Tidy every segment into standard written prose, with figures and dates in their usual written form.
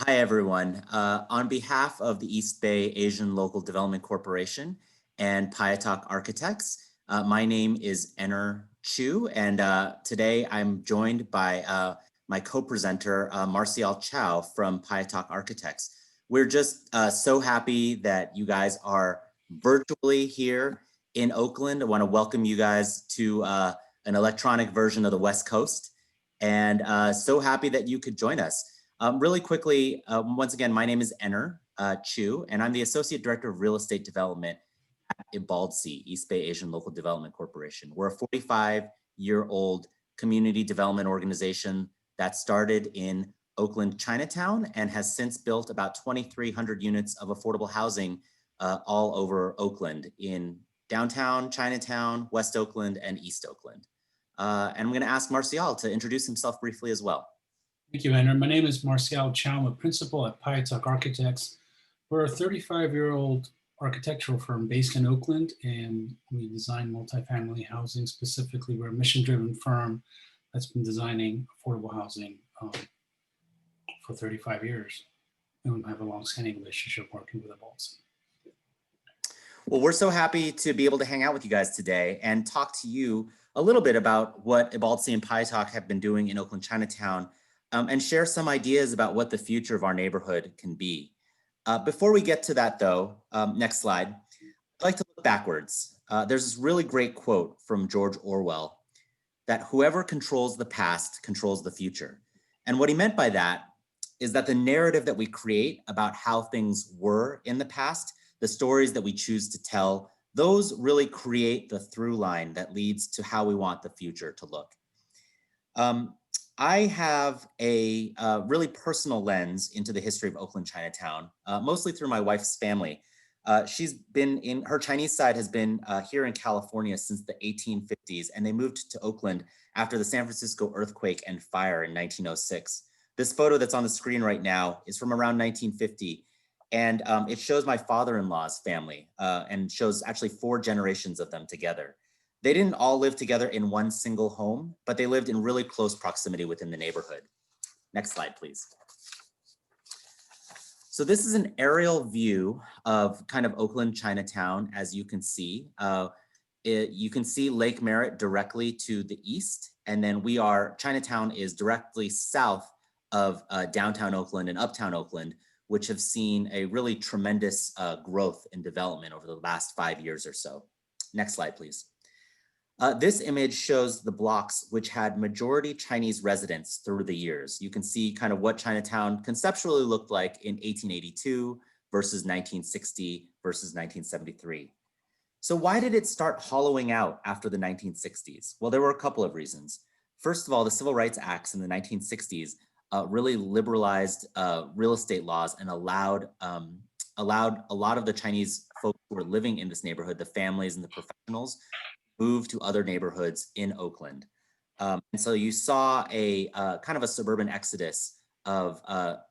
Hi, everyone. On behalf of the East Bay Asian Local Development Corporation and Piatok Architects, my name is Enner Chu, and today I'm joined by my co-presenter, Marcial Chow from Piatok Architects. We're just so happy that you guys are virtually here in Oakland. I want to welcome you guys to an electronic version of the West Coast, and so happy that you could join us. Really quickly, once again, my name is Enner Chu, and I'm the Associate Director of Real Estate Development at IBALDC, East Bay Asian Local Development Corporation. We're a 45-year-old community development organization that started in Oakland Chinatown and has since built about 2,300 units of affordable housing all over Oakland in downtown Chinatown, West Oakland, and East Oakland. And I'm going to ask Marcial to introduce himself briefly as well. Thank you, Andrew. My name is Marcial Chow. I'm a principal at Piatok Architects. We're a 35-year-old architectural firm based in Oakland, and we design multifamily housing. Specifically, we're a mission-driven firm that's been designing affordable housing for 35 years. And we have a long-standing relationship working with IBALDC. Well, we're so happy to be able to hang out with you guys today and talk to you a little bit about what IBALDC and Piatok have been doing in Oakland Chinatown, and share some ideas about what the future of our neighborhood can be. Before we get to that though, next slide, I'd like to look backwards. There's this really great quote from George Orwell that whoever controls the past controls the future. And what he meant by that is that the narrative that we create about how things were in the past, the stories that we choose to tell, those really create the through line that leads to how we want the future to look. I have a really personal lens into the history of Oakland Chinatown, mostly through my wife's family. She's been her Chinese side has been here in California since the 1850s, and they moved to Oakland after the San Francisco earthquake and fire in 1906. This photo that's on the screen right now is from around 1950, and it shows my father-in-law's family and shows actually 4 generations of them together. They didn't all live together in one single home, but they lived in really close proximity within the neighborhood. Next slide, please. So this is an aerial view of kind of Oakland Chinatown, as you can see. You can see Lake Merritt directly to the east, and then Chinatown is directly south of downtown Oakland and uptown Oakland, which have seen a really tremendous growth in development over the last 5 years or so. Next slide, please. This image shows the blocks which had majority Chinese residents through the years. You can see kind of what Chinatown conceptually looked like in 1882 versus 1960 versus 1973. So why did it start hollowing out after the 1960s? Well, there were a couple of reasons. First of all, the Civil Rights Acts in the 1960s really liberalized real estate laws and allowed a lot of the Chinese folks who were living in this neighborhood, the families and the professionals, move to other neighborhoods in Oakland. And so you saw a kind of a suburban exodus of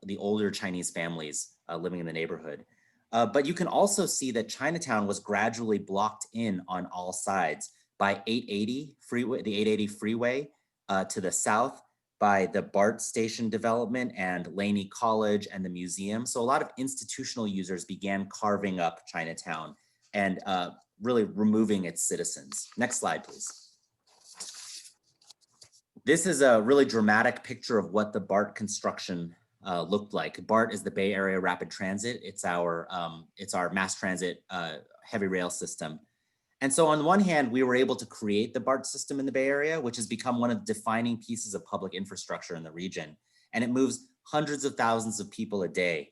the older Chinese families living in the neighborhood. But you can also see that Chinatown was gradually blocked in on all sides by 880 freeway, the 880 freeway to the south, by the BART Station development and Laney College and the museum. So a lot of institutional users began carving up Chinatown and really removing its citizens. Next slide, please. This is a really dramatic picture of what the BART construction looked like. BART is the Bay Area Rapid Transit. It's our mass transit heavy rail system. And so on one hand, we were able to create the BART system in the Bay Area, which has become one of the defining pieces of public infrastructure in the region. And it moves hundreds of thousands of people a day.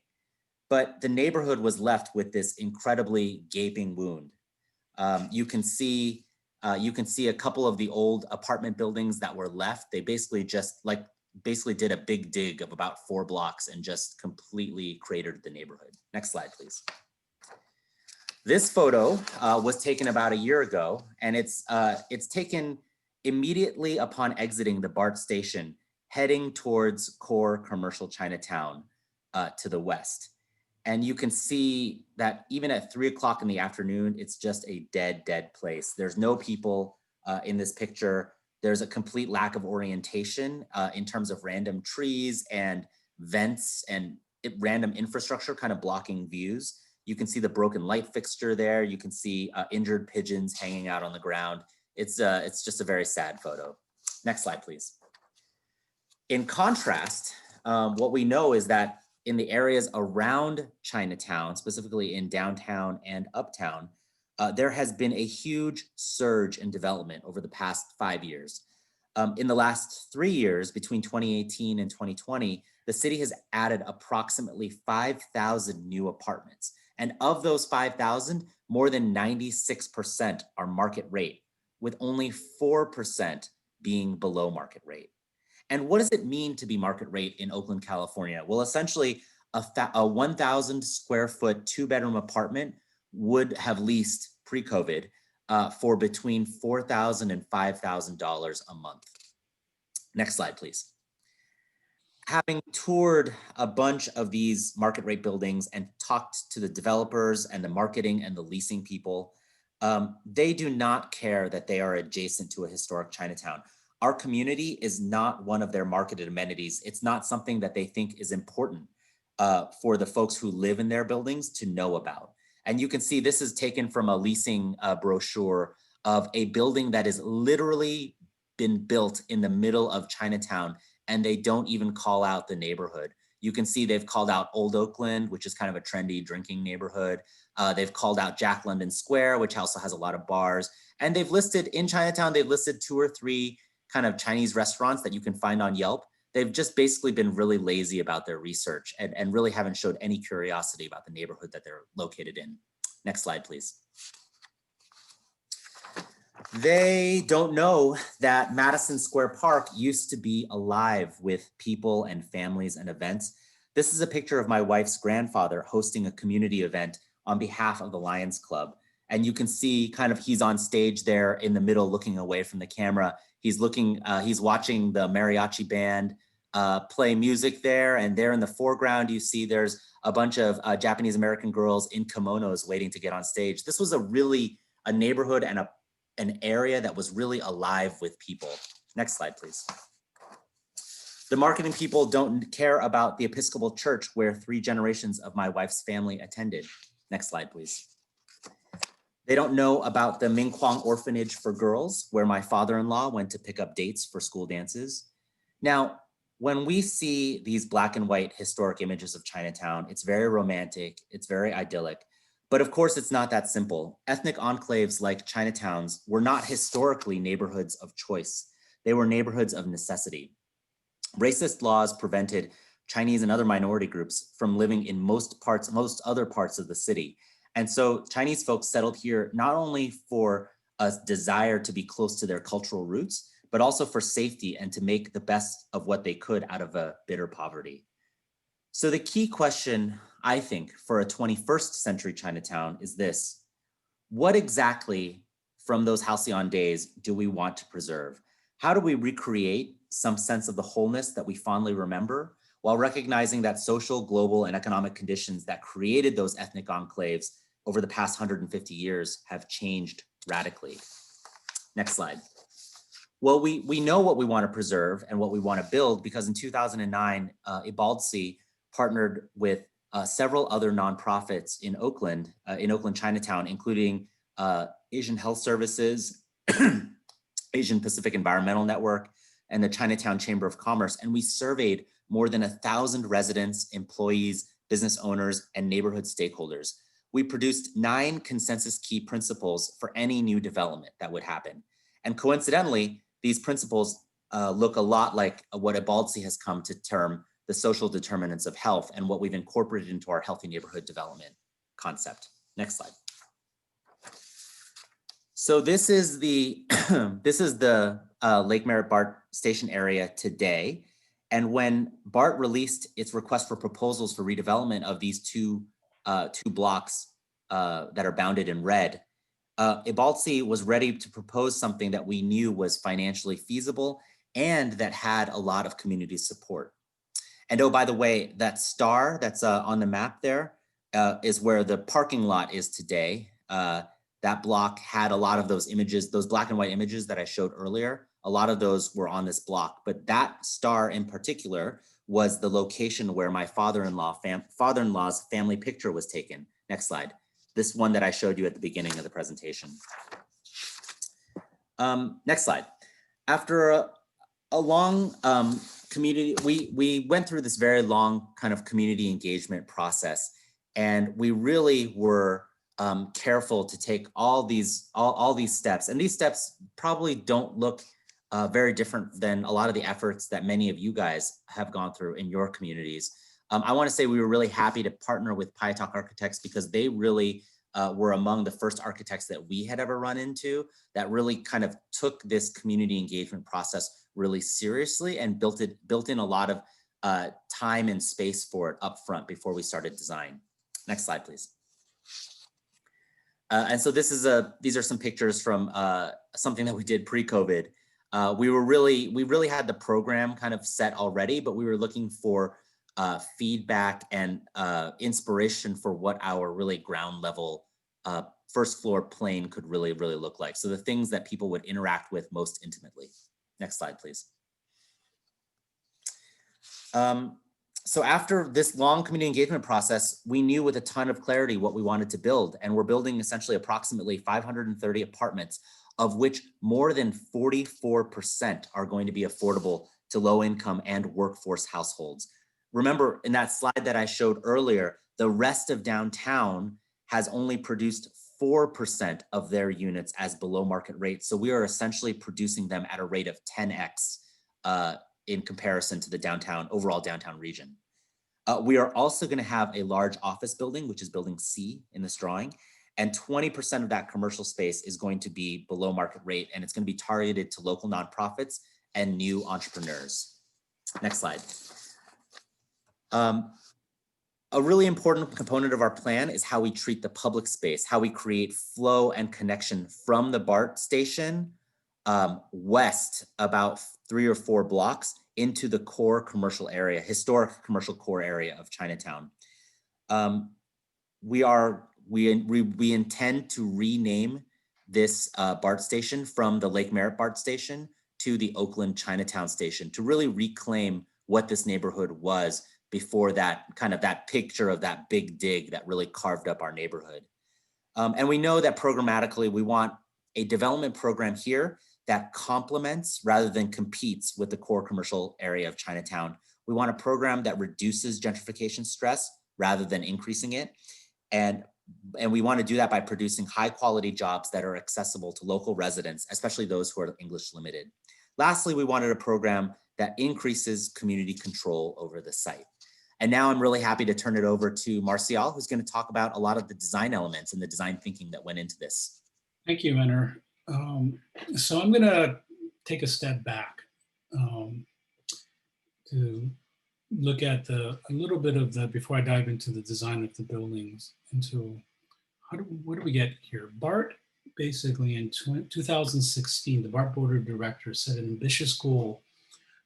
But the neighborhood was left with this incredibly gaping wound. You can see a couple of the old apartment buildings that were left. They basically did a big dig of about 4 blocks and just completely cratered the neighborhood. Next slide, please. This photo was taken about a year ago, and it's taken immediately upon exiting the BART station, heading towards core commercial Chinatown to the west. And you can see that even at 3 o'clock in the afternoon, it's just a dead place. There's no people in this picture. There's a complete lack of orientation in terms of random trees and vents and random infrastructure kind of blocking views. You can see the broken light fixture there. You can see injured pigeons hanging out on the ground. It's just a very sad photo. Next slide, please. In contrast, what we know is that in the areas around Chinatown, specifically in downtown and uptown, there has been a huge surge in development over the past 5 years. In the last 3 years, between 2018 and 2020, the city has added approximately 5,000 new apartments. And of those 5,000, more than 96% are market rate, with only 4% being below market rate. And what does it mean to be market rate in Oakland, California? Well, essentially, a 1,000 square foot 2-bedroom apartment would have leased pre-COVID for between $4,000 and $5,000 a month. Next slide, please. Having toured a bunch of these market rate buildings and talked to the developers and the marketing and the leasing people, they do not care that they are adjacent to a historic Chinatown. Our community is not one of their marketed amenities. It's not something that they think is important for the folks who live in their buildings to know about. And you can see this is taken from a leasing brochure of a building that has literally been built in the middle of Chinatown, and they don't even call out the neighborhood. You can see they've called out Old Oakland, which is kind of a trendy drinking neighborhood. They've called out Jack London Square, which also has a lot of bars. And they've listed, in Chinatown, they've listed 2 or 3 kind of Chinese restaurants that you can find on Yelp. They've just basically been really lazy about their research and really haven't showed any curiosity about the neighborhood that they're located in. Next slide, please. They don't know that Madison Square Park used to be alive with people and families and events. This is a picture of my wife's grandfather hosting a community event on behalf of the Lions Club. And you can see kind of he's on stage there in the middle looking away from the camera. He's watching the mariachi band play music there. And there in the foreground, you see there's a bunch of Japanese American girls in kimonos waiting to get on stage. This was a neighborhood and an area that was really alive with people. Next slide, please. The marketing people don't care about the Episcopal Church where 3 generations of my wife's family attended. Next slide, please. They don't know about the Mingkwang Orphanage for Girls, where my father-in-law went to pick up dates for school dances. Now, when we see these black and white historic images of Chinatown, it's very romantic, it's very idyllic, but of course it's not that simple. Ethnic enclaves like Chinatowns were not historically neighborhoods of choice. They were neighborhoods of necessity. Racist laws prevented Chinese and other minority groups from living in most other parts of the city. And so Chinese folks settled here not only for a desire to be close to their cultural roots, but also for safety and to make the best of what they could out of a bitter poverty. So the key question, I think, for a 21st century Chinatown is this: what exactly from those halcyon days do we want to preserve? How do we recreate some sense of the wholeness that we fondly remember, while recognizing that social, global, and economic conditions that created those ethnic enclaves over the past 150 years have changed radically? Next slide. Well, we know what we want to preserve and what we want to build because in 2009, Ibaltsi partnered with several other nonprofits in Oakland Chinatown, including Asian Health Services, Asian Pacific Environmental Network, and the Chinatown Chamber of Commerce. And we surveyed more than 1,000 residents, employees, business owners, and neighborhood stakeholders. We produced 9 consensus key principles for any new development that would happen. And coincidentally, these principles look a lot like what Ibaltsi has come to term the social determinants of health and what we've incorporated into our healthy neighborhood development concept. Next slide. So this is the Lake Merritt BART Station area today. And when BART released its request for proposals for redevelopment of these two blocks that are bounded in red, Ibaltsi was ready to propose something that we knew was financially feasible and that had a lot of community support. And oh, by the way, that star that's on the map there is where the parking lot is today. That block had a lot of those images, those black and white images that I showed earlier. A lot of those were on this block, but that star in particular was the location where my father-in-law's family picture was taken. Next slide. This one that I showed you at the beginning of the presentation. Next slide. After a long community, we went through this very long kind of community engagement process, and we really were careful to take all these steps. And these steps probably don't look very different than a lot of the efforts that many of you guys have gone through in your communities. I want to say we were really happy to partner with Pyatak Architects because they really were among the first architects that we had ever run into that really kind of took this community engagement process really seriously and built in a lot of time and space for it up front before we started design. Next slide, please. And so these are some pictures from something that we did pre-COVID. We really had the program kind of set already, but we were looking for feedback and inspiration for what our really ground level first floor plane could really look like. So the things that people would interact with most intimately. Next slide, please. So after this long community engagement process, we knew with a ton of clarity what we wanted to build. And we're building essentially approximately 530 apartments, of which more than 44% are going to be affordable to low income and workforce households. Remember in that slide that I showed earlier, the rest of downtown has only produced 4% of their units as below market rate. So we are essentially producing them at a rate of 10x in comparison to the overall downtown region. We are also going to have a large office building, which is building C in this drawing, and 20% of that commercial space is going to be below market rate, and it's going to be targeted to local nonprofits and new entrepreneurs. Next slide. A really important component of our plan is how we treat the public space, how we create flow and connection from the BART station west about 3 or 4 blocks into the core commercial area, historic commercial core area of Chinatown. We intend to rename this BART station from the Lake Merritt BART Station to the Oakland Chinatown Station to really reclaim what this neighborhood was before that picture of that big dig that really carved up our neighborhood. And we know that programmatically, we want a development program here that complements rather than competes with the core commercial area of Chinatown. We want a program that reduces gentrification stress rather than increasing it. And we want to do that by producing high quality jobs that are accessible to local residents, especially those who are English limited. Lastly, we wanted a program that increases community control over the site. And now I'm really happy to turn it over to Marcial, who's going to talk about a lot of the design elements and the design thinking that went into this. Thank you, Menor. So I'm going to take a step back to look at a little bit of the, before I dive into the design of the buildings, into what do we get here? BART, basically in 2016, the BART Board of Directors set an ambitious goal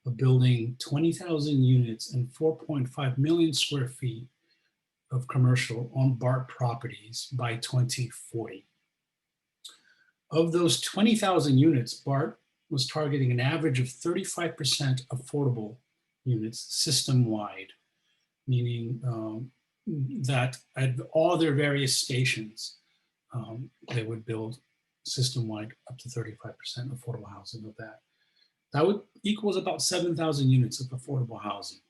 of building 20,000 units and 4.5 million square feet of commercial on BART properties by 2040. Of those 20,000 units, BART was targeting an average of 35% affordable units system-wide, meaning that at all their various stations, they would build system-wide up to 35% affordable housing of that. That would equals about 7,000 units of affordable housing.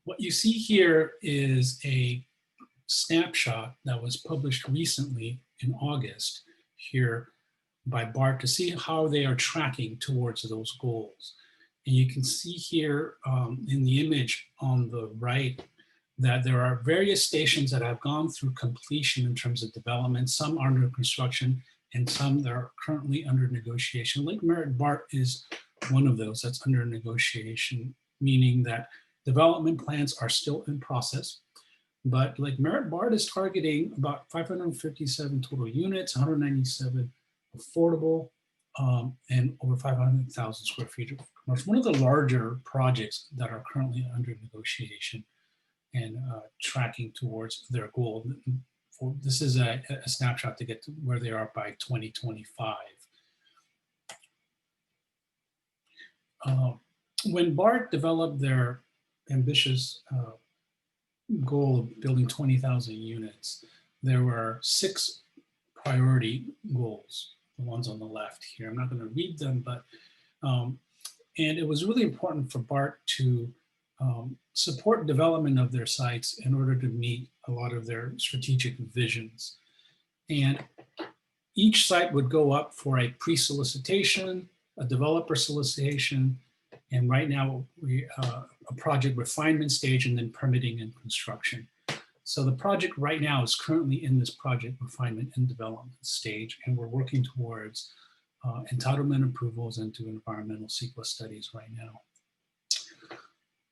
What you see here is a snapshot that was published recently in August here by BART to see how they are tracking towards those goals. And you can see here in the image on the right that there are various stations that have gone through completion in terms of development. Some are under construction and some that are currently under negotiation. Lake Merritt BART is one of those that's under negotiation, meaning that development plans are still in process. But Lake Merritt BART is targeting about 557 total units, 197 affordable, and over 500,000 square feet of commercial. One of the larger projects that are currently under negotiation and tracking towards their goal. This is a snapshot to get to where they are by 2025. when BART developed their ambitious goal of building 20,000 units, there were 6 priority goals, the ones on the left here. I'm not going to read them, but and it was really important for BART to support development of their sites in order to meet a lot of their strategic visions. And each site would go up for a pre-solicitation, a developer solicitation, and right now we a project refinement stage, and then permitting and construction. So the project right now is currently in this project refinement and development stage, and we're working towards entitlement approvals and to environmental CEQA studies right now.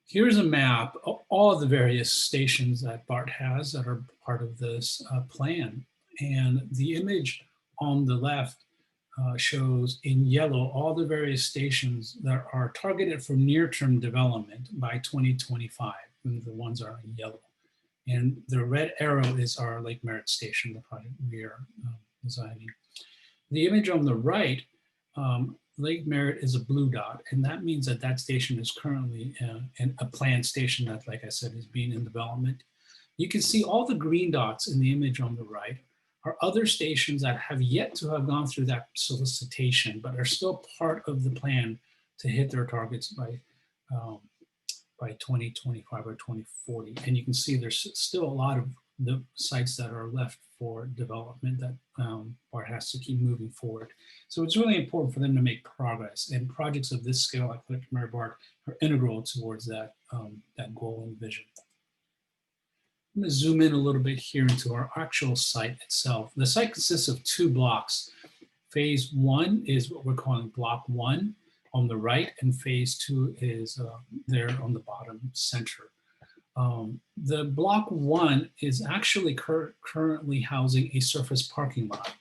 Here's a map of all of the various stations that BART has that are part of this plan. And the image on the left shows in yellow all the various stations that are targeted for near-term development by 2025, and the ones are in yellow. And the red arrow is our Lake Merritt Station, the project we are designing. The image on the right, Lake Merritt is a blue dot, and that means that that station is currently a planned station that, like I said, is being in development. You can see all the green dots in the image on the right are other stations that have yet to have gone through that solicitation, but are still part of the plan to hit their targets by 2025 or 2040. And you can see there's still a lot of the sites that are left for development that BART has to keep moving forward. So it's really important for them to make progress, and projects of this scale like Lake Merritt BART are integral towards that, that goal and vision. I'm going to zoom in a little bit here into our actual site itself. The site consists of 2 blocks. Phase 1 is what we're calling block 1 on the right, and phase 2 is there on the bottom center. The block 1 is actually currently housing a surface parking lot,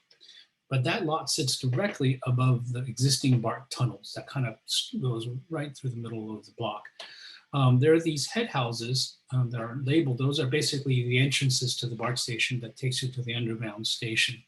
but that lot sits directly above the existing BART tunnels that kind of goes right through the middle of the block. There are these head houses that are labeled. Those are basically the entrances to the BART station that takes you to the underground station.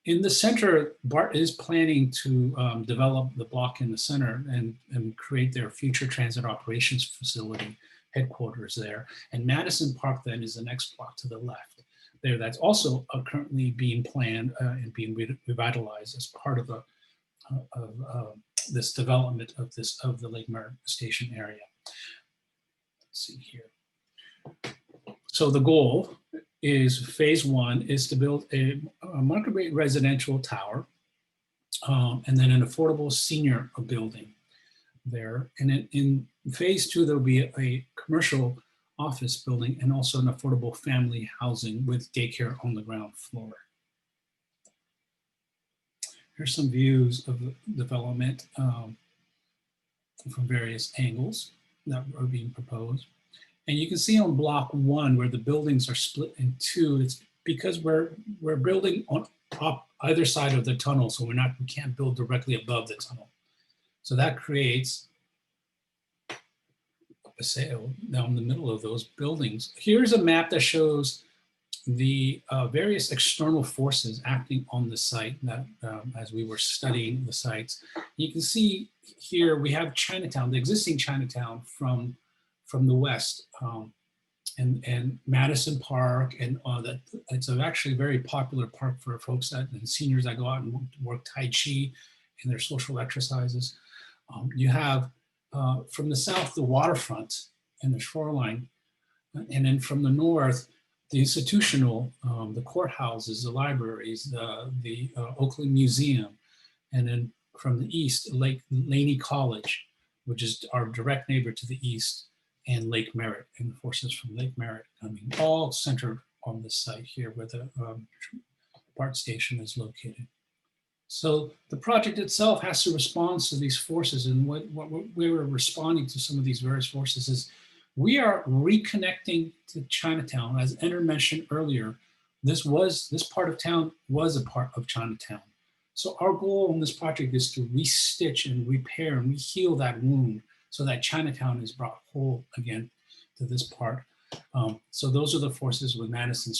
In the center, BART is planning to develop the block in the center and create their future transit operations facility headquarters there. And Madison Park then is the next block to the left there. That's also currently being planned and being revitalized as part of this development of the Lake Merritt Station area. Let's see here. So the goal is phase 1 is to build a market rate residential tower and then an affordable senior building there. And in phase 2, there'll be a commercial office building and also an affordable family housing with daycare on the ground floor. Here's some views of the development from various angles that are being proposed. And you can see on block 1 where the buildings are split in 2, it's because we're building on either side of the tunnel, so we can't build directly above the tunnel. So that creates a sail down the middle of those buildings. Here's a map that shows the various external forces acting on the site that as we were studying the sites. You can see here we have Chinatown, the existing Chinatown from the west, and Madison Park, and that it's actually a very popular park for folks and seniors that go out and work Tai Chi in their social exercises. You have from the south the waterfront and the shoreline, and then from the north the institutional, the courthouses, the libraries, the Oakland Museum, and then from the east, Laney College, which is our direct neighbor to the east, and Lake Merritt, and the forces from Lake Merritt coming, all centered on this site here where the BART station is located. So the project itself has to respond to these forces, and what we were responding to some of these various forces is we are reconnecting to Chinatown. As Enter mentioned earlier, this part of town was a part of Chinatown. So our goal in this project is to restitch and repair and heal that wound so that Chinatown is brought whole again to this part. So those are the forces with Madison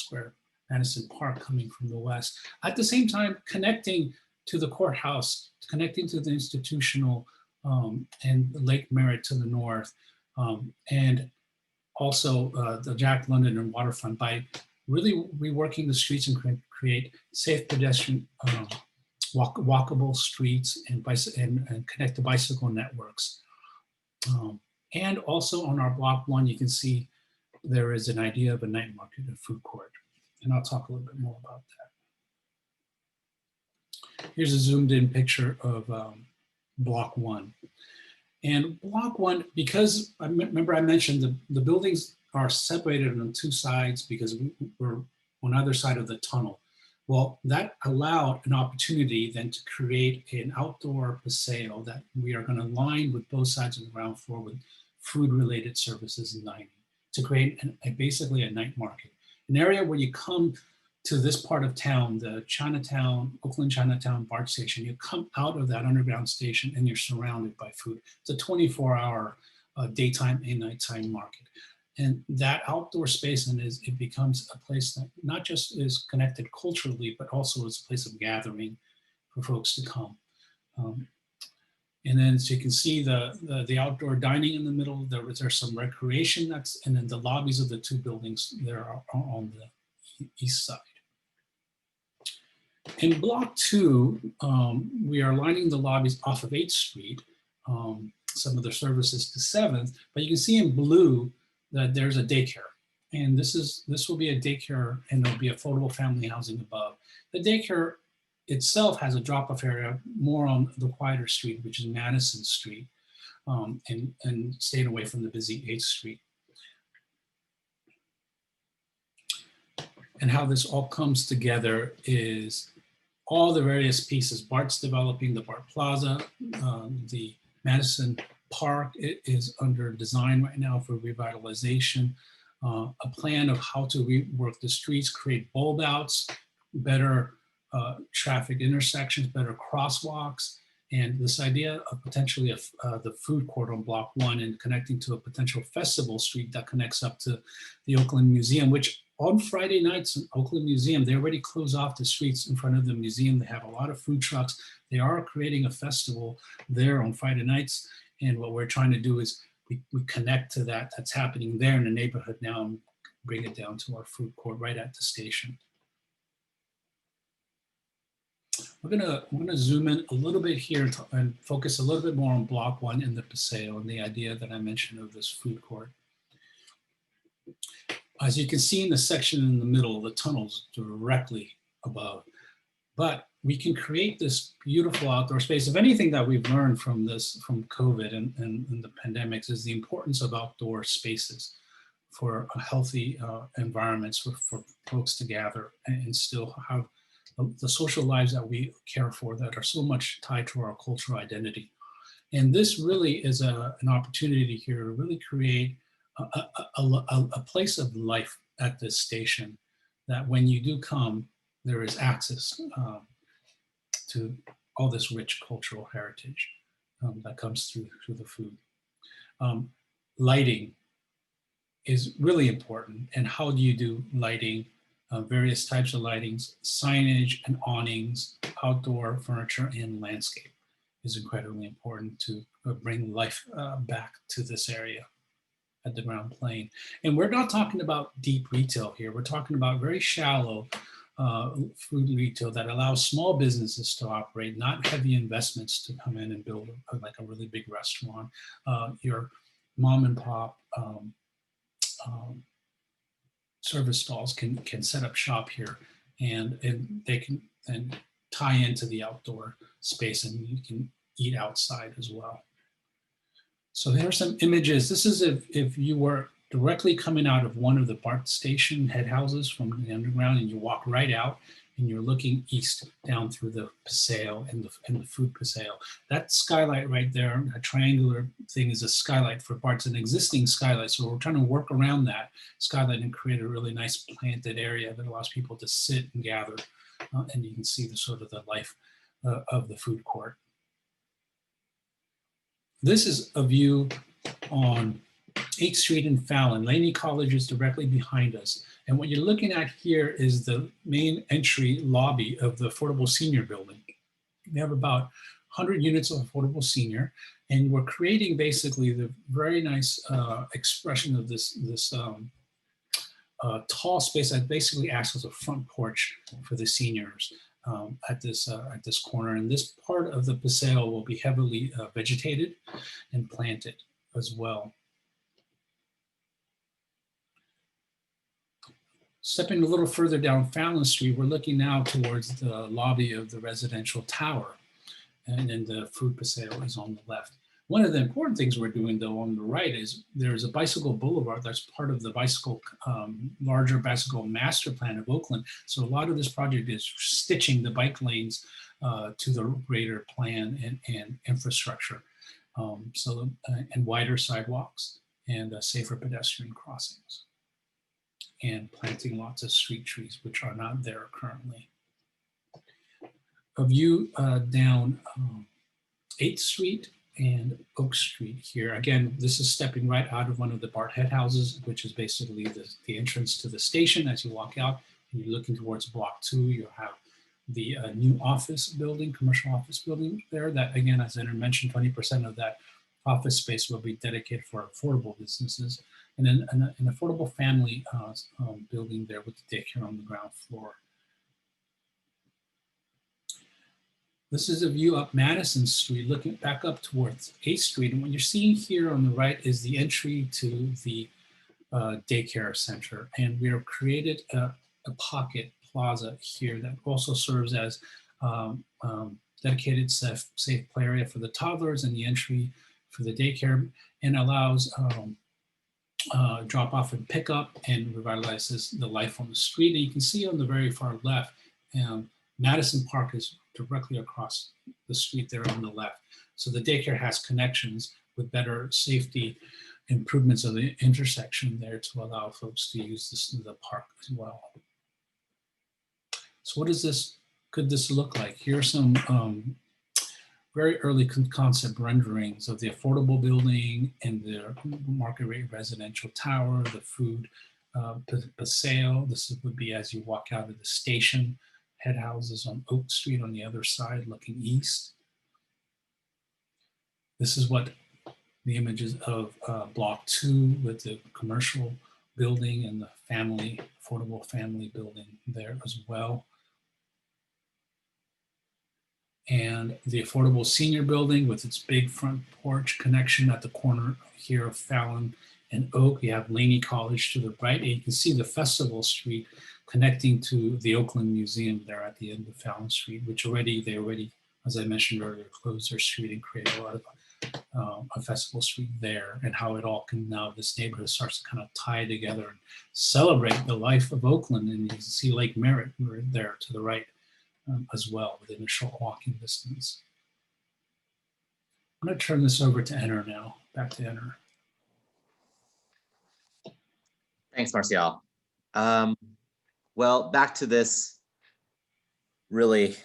Park coming from the west. At the same time, connecting to the courthouse, connecting to the institutional and Lake Merritt to the north, and also the Jack London and waterfront by really reworking the streets and create safe pedestrian walkable streets and connect the bicycle networks. And also on our block 1, you can see there is an idea of a night market and food court. And I'll talk a little bit more about that. Here's a zoomed in picture of block 1. And block 1, because I remember I mentioned the buildings are separated on 2 sides because we're on either side of the tunnel. Well, that allowed an opportunity then to create an outdoor paseo that we are going to line with both sides of the ground floor with food-related services and dining to create basically a night market, an area where you come to this part of town, the Chinatown, Oakland Chinatown BART Station. You come out of that underground station and you're surrounded by food. It's a 24-hour daytime and nighttime market. And that outdoor space it becomes a place that not just is connected culturally, but also is a place of gathering for folks to come. And then so you can see the outdoor dining in the middle. There's some recreation and then the lobbies of the 2 buildings there are on the east side. In block 2, we are lining the lobbies off of 8th Street, some of the services to 7th, but you can see in blue that there's a daycare. And this will be a daycare and there'll be affordable family housing above. The daycare itself has a drop-off area more on the quieter street, which is Madison Street, and staying away from the busy 8th Street. And how this all comes together is all the various pieces. BART's developing the BART Plaza, the Madison Park is under design right now for revitalization, a plan of how to rework the streets, create bulb outs, better traffic intersections, better crosswalks, and this idea of potentially the food court on block 1 and connecting to a potential festival street that connects up to the Oakland Museum, which on Friday nights in Oakland Museum, they already close off the streets in front of the museum. They have a lot of food trucks. They are creating a festival there on Friday nights. And what we're trying to do is we connect to that's happening there in the neighborhood now and bring it down to our food court right at the station. We're gonna zoom in a little bit here and focus a little bit more on block 1 in the paseo and the idea that I mentioned of this food court. As you can see in the section in the middle, the tunnel's directly above, but we can create this beautiful outdoor space. If anything that we've learned from COVID and the pandemics is the importance of outdoor spaces for healthy environments for folks to gather and still have the social lives that we care for that are so much tied to our cultural identity. And this really is an opportunity here to really create a place of life at this station that when you do come, there is access to all this rich cultural heritage that comes through the food. Lighting is really important. And how do you do lighting? Various types of lightings, signage and awnings, outdoor furniture and landscape is incredibly important to bring life back to this area at the ground plane. And we're not talking about deep retail here. We're talking about very shallow food retail that allows small businesses to operate, not heavy investments to come in and build like a really big restaurant. Your mom and pop service stalls can set up shop here and they can then tie into the outdoor space and you can eat outside as well. So there are some images. This is if you were directly coming out of one of the BART station head houses from the underground and you walk right out and you're looking east down through the paseo and the food paseo. That skylight right there, a triangular thing, is a skylight for BART. It's an existing skylight. So we're trying to work around that skylight and create a really nice planted area that allows people to sit and gather. And you can see the sort of the life of the food court. This is a view on 8th Street and Fallon. Laney College is directly behind us. And what you're looking at here is the main entry lobby of the Affordable Senior Building. We have about 100 units of affordable senior, and we're creating basically the very nice expression of this tall space that basically acts as a front porch for the seniors at this corner. And this part of the paseo will be heavily vegetated and planted as well. Stepping a little further down Fallon Street, we're looking now towards the lobby of the residential tower, and then the food paseo is on the left. One of the important things we're doing, though, on the right is there's a bicycle boulevard that's part of the larger bicycle master plan of Oakland. So a lot of this project is stitching the bike lanes to the greater plan and infrastructure. And wider sidewalks and safer pedestrian crossings, and planting lots of street trees, which are not there currently. A view down 8th Street and Oak Street here. Again, this is stepping right out of one of the BART head houses, which is basically the entrance to the station. As you walk out and you're looking towards Block 2, you have the new office building, commercial office building there. That, again, as I mentioned, 20% of that office space will be dedicated for affordable businesses. And then an affordable family building there with the daycare on the ground floor. This is a view up Madison Street, looking back up towards 8th Street. And what you're seeing here on the right is the entry to the daycare center. And we have created a pocket plaza here that also serves as dedicated safe play area for the toddlers and the entry for the daycare, and allows drop off and pick up, and revitalizes the life on the street. And you can see on the very far left, Madison Park is directly across the street there on the left. So the daycare has connections with better safety improvements of the intersection there to allow folks to use the park as well. So what could this look like? Here are some very early concept renderings of the affordable building and the market rate residential tower, the food paseo. This would be as you walk out of the station. Head houses on Oak Street on the other side looking east. This is what the images of Block 2 with the commercial building and the affordable family building there as well. And the affordable senior building with its big front porch connection at the corner here of Fallon and Oak. You have Laney College to the right, and you can see the Festival Street connecting to the Oakland Museum there at the end of Fallon Street, which they already, as I mentioned earlier, closed their street and created a lot of a Festival Street there, and how it all can now, this neighborhood starts to kind of tie together and celebrate the life of Oakland. And you can see Lake Merritt there to the right as well, within a short walking distance. I'm going to turn this over to Enner now. Back to Enner. Thanks, Marcial. Well, back to this really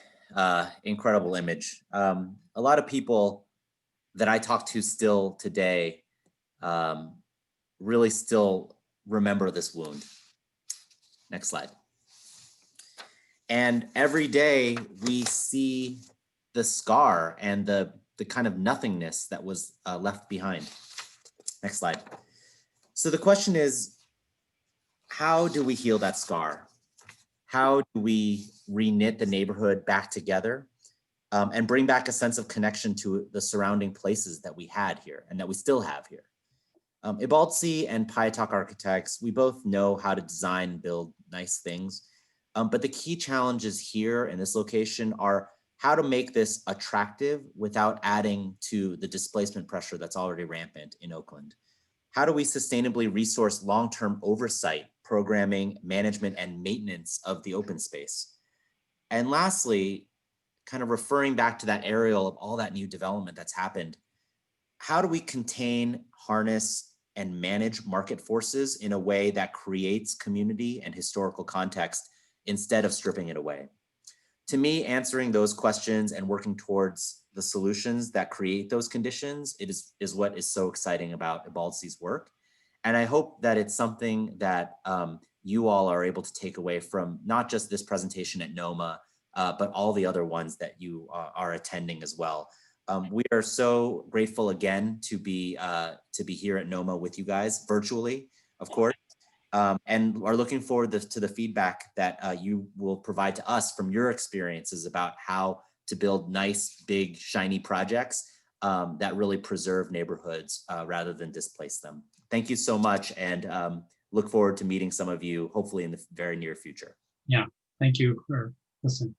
incredible image. A lot of people that I talk to still today really still remember this wound. Next slide. And every day we see the scar and the kind of nothingness that was left behind. Next slide. So the question is, how do we heal that scar? How do we reknit the neighborhood back together and bring back a sense of connection to the surrounding places that we had here and that we still have here? Ibaltsi and Payatak architects, we both know how to design and build nice things. But the key challenges here in this location are how to make this attractive without adding to the displacement pressure that's already rampant in Oakland. How do we sustainably resource long-term oversight, programming, management, and maintenance of the open space? And lastly, kind of referring back to that aerial of all that new development that's happened, how do we contain, harness, and manage market forces in a way that creates community and historical context instead of stripping it away? To me, answering those questions and working towards the solutions that create those conditions, is what is so exciting about Ibaltsi's work. And I hope that it's something that you all are able to take away from not just this presentation at NOMA, but all the other ones that you are attending as well. We are so grateful again to be here at NOMA with you guys virtually, of course, and are looking forward to the feedback that you will provide to us from your experiences about how to build nice, big, shiny projects that really preserve neighborhoods rather than displace them. Thank you so much, and look forward to meeting some of you, hopefully in the very near future. Yeah, thank you for listening.